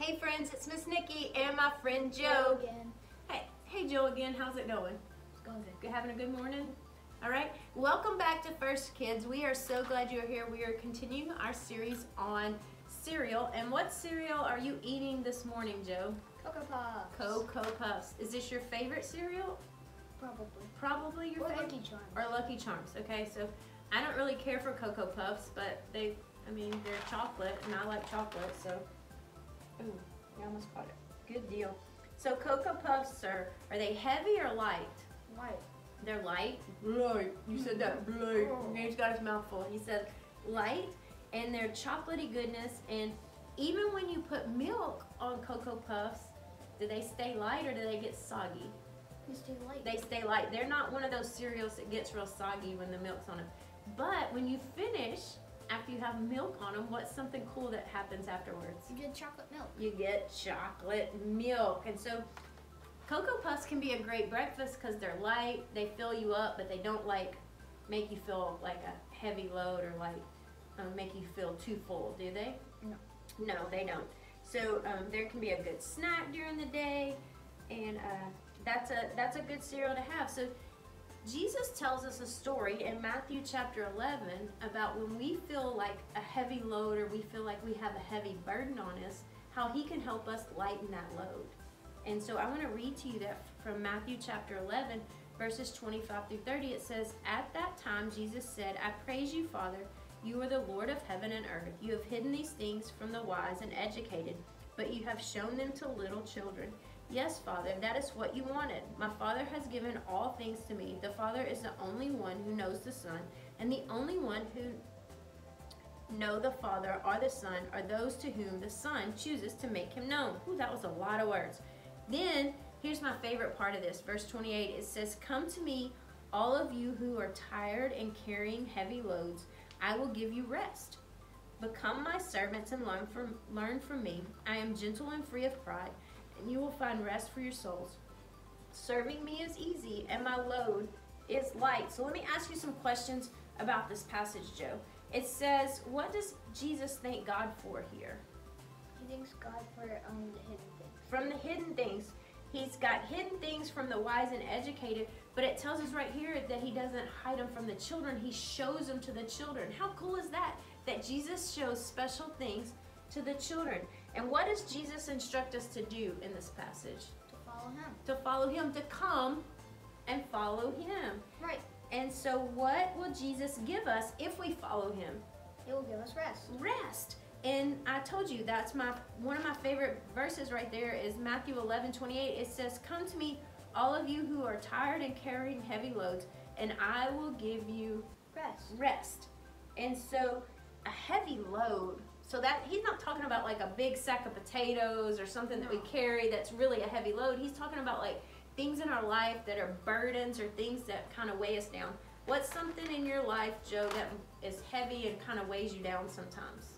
Hey friends, it's Miss Nikki and my friend Joe. Again. Hey Joe again, how's it going? It's going good. You having a good morning? All right, welcome back to First Kids. We are so glad you're here. We are continuing our series on cereal. And what cereal are you eating this morning, Joe? Cocoa Puffs. Cocoa Puffs. Is this your favorite cereal? Probably. Probably your favorite? Lucky Charms. Or Lucky Charms. Okay, so I don't really care for Cocoa Puffs, but they're chocolate and I like chocolate, so. Ooh, you almost caught it. Good deal. So Cocoa Puffs are they heavy or light? Light. They're light? Light. You said that, light. Oh. He's got his mouth full. He said light, and they're chocolatey goodness, and even when you put milk on Cocoa Puffs, do they stay light or do they get soggy? They stay light. They stay light. They're not one of those cereals that gets real soggy when the milk's on them. But when you finish, after you have milk on them, what's something cool that happens afterwards? You get chocolate milk. You get chocolate milk. And so Cocoa Puffs can be a great breakfast because they're light, they fill you up, but they don't like make you feel like a heavy load or like make you feel too full, do they? No. No, they don't. So there can be a good snack during the day, and that's a good cereal to have. So Jesus tells us a story in Matthew chapter 11 about when we feel like a heavy load or we feel like we have a heavy burden on us, how he can help us lighten that load. And so I want to read to you that from Matthew chapter 11, verses 25 through 30. It says, "At that time Jesus said, I praise you, Father. You are the Lord of heaven and earth. You have hidden these things from the wise and educated, but you have shown them to little children. Yes, Father, that is what you wanted. My Father has given all things to me. The Father is the only one who knows the Son, and the only one who know the Father or the Son are those to whom the Son chooses to make him known." Ooh, that was a lot of words. Then, here's my favorite part of this, verse 28. It says, "Come to me, all of you who are tired and carrying heavy loads. I will give you rest. Become my servants and learn from me. I am gentle and free of pride, and you will find rest for your souls. Serving me is easy, and my load is light." So let me ask you some questions about this passage, Joe. It says, what does Jesus thank God for here? He thanks God for the hidden things. From the hidden things. He's got hidden things from the wise and educated, but it tells us right here that he doesn't hide them from the children. He shows them to the children. How cool is that? That Jesus shows special things to the children. And what does Jesus instruct us to do in this passage? To follow him. To follow him, to come and follow him. Right. And so what will Jesus give us if we follow him? He will give us rest. Rest. And I told you, that's one of my favorite verses right there is Matthew 11:28. It says, "Come to me, all of you who are tired and carrying heavy loads, and I will give you rest." And so a heavy load, so that he's not talking about like a big sack of potatoes or something that we carry that's really a heavy load. He's talking about like things in our life that are burdens or things that kind of weigh us down. What's something in your life, Joe, that is heavy and kind of weighs you down sometimes?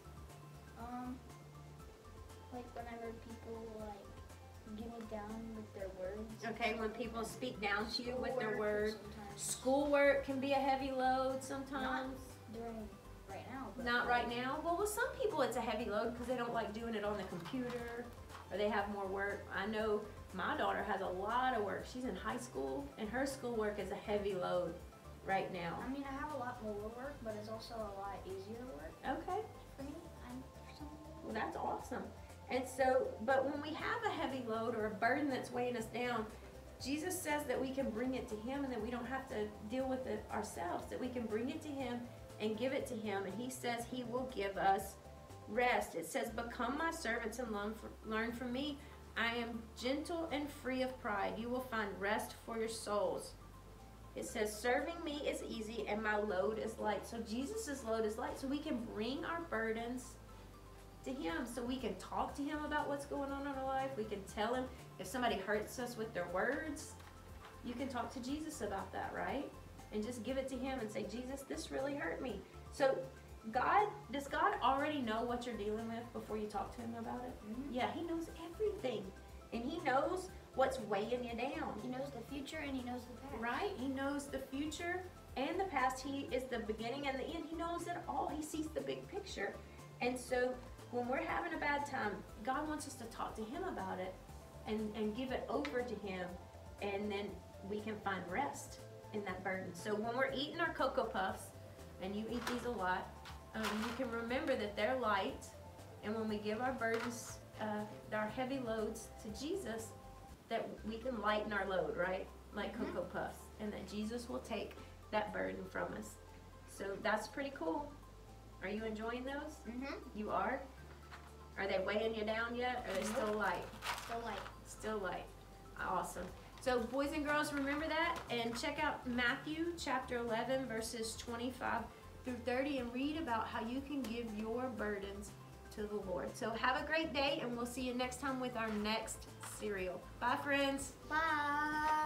Like whenever people like get me down with their words. Okay, when people speak down to you with their Schoolwork words. sometimes. Schoolwork can be a heavy load sometimes. During right now. But Not right now. Well, with some people it's a heavy load because they don't like doing it on the computer or they have more work. I know my daughter has a lot of work. She's in high school and her schoolwork is a heavy load right now. I mean, I have a lot more work, but it's also a lot easier work Okay. for me. Well, that's awesome. And so, but when we have a heavy load or a burden that's weighing us down, Jesus says that we can bring it to him and that we don't have to deal with it ourselves, that we can bring it to him and give it to him. And he says he will give us rest. It says, "Become my servants and learn from me. I am gentle and free of pride. You will find rest for your souls." It says, "Serving me is easy and my load is light." So Jesus' load is light, so we can bring our burdens to him, so we can talk to him about what's going on in our life. We can tell him if somebody hurts us with their words. You can talk to Jesus about that, right? And just give it to him and say, "Jesus, this really hurt me." So does God already know what you're dealing with before you talk to him about it? Mm-hmm. Yeah, he knows everything, and he knows what's weighing you down. He knows the future and he knows the past. Right? He knows the future and the past. He is the beginning and the end. He knows it all. He sees the big picture. And so when we're having a bad time, God wants us to talk to Him about it and give it over to Him, and then we can find rest in that burden. So when we're eating our Cocoa Puffs, and you eat these a lot, you can remember that they're light, and when we give our burdens, our heavy loads to Jesus, that we can lighten our load, right? Like Cocoa Puffs, and that Jesus will take that burden from us. So that's pretty cool. Are you enjoying those? You are? Are they weighing you down yet? Or are they still light? Still light. Still light. Awesome. So boys and girls, remember that, and check out Matthew chapter 11 verses 25 through 30 and read about how you can give your burdens to the Lord. So have a great day, and we'll see you next time with our next cereal. Bye, friends. Bye.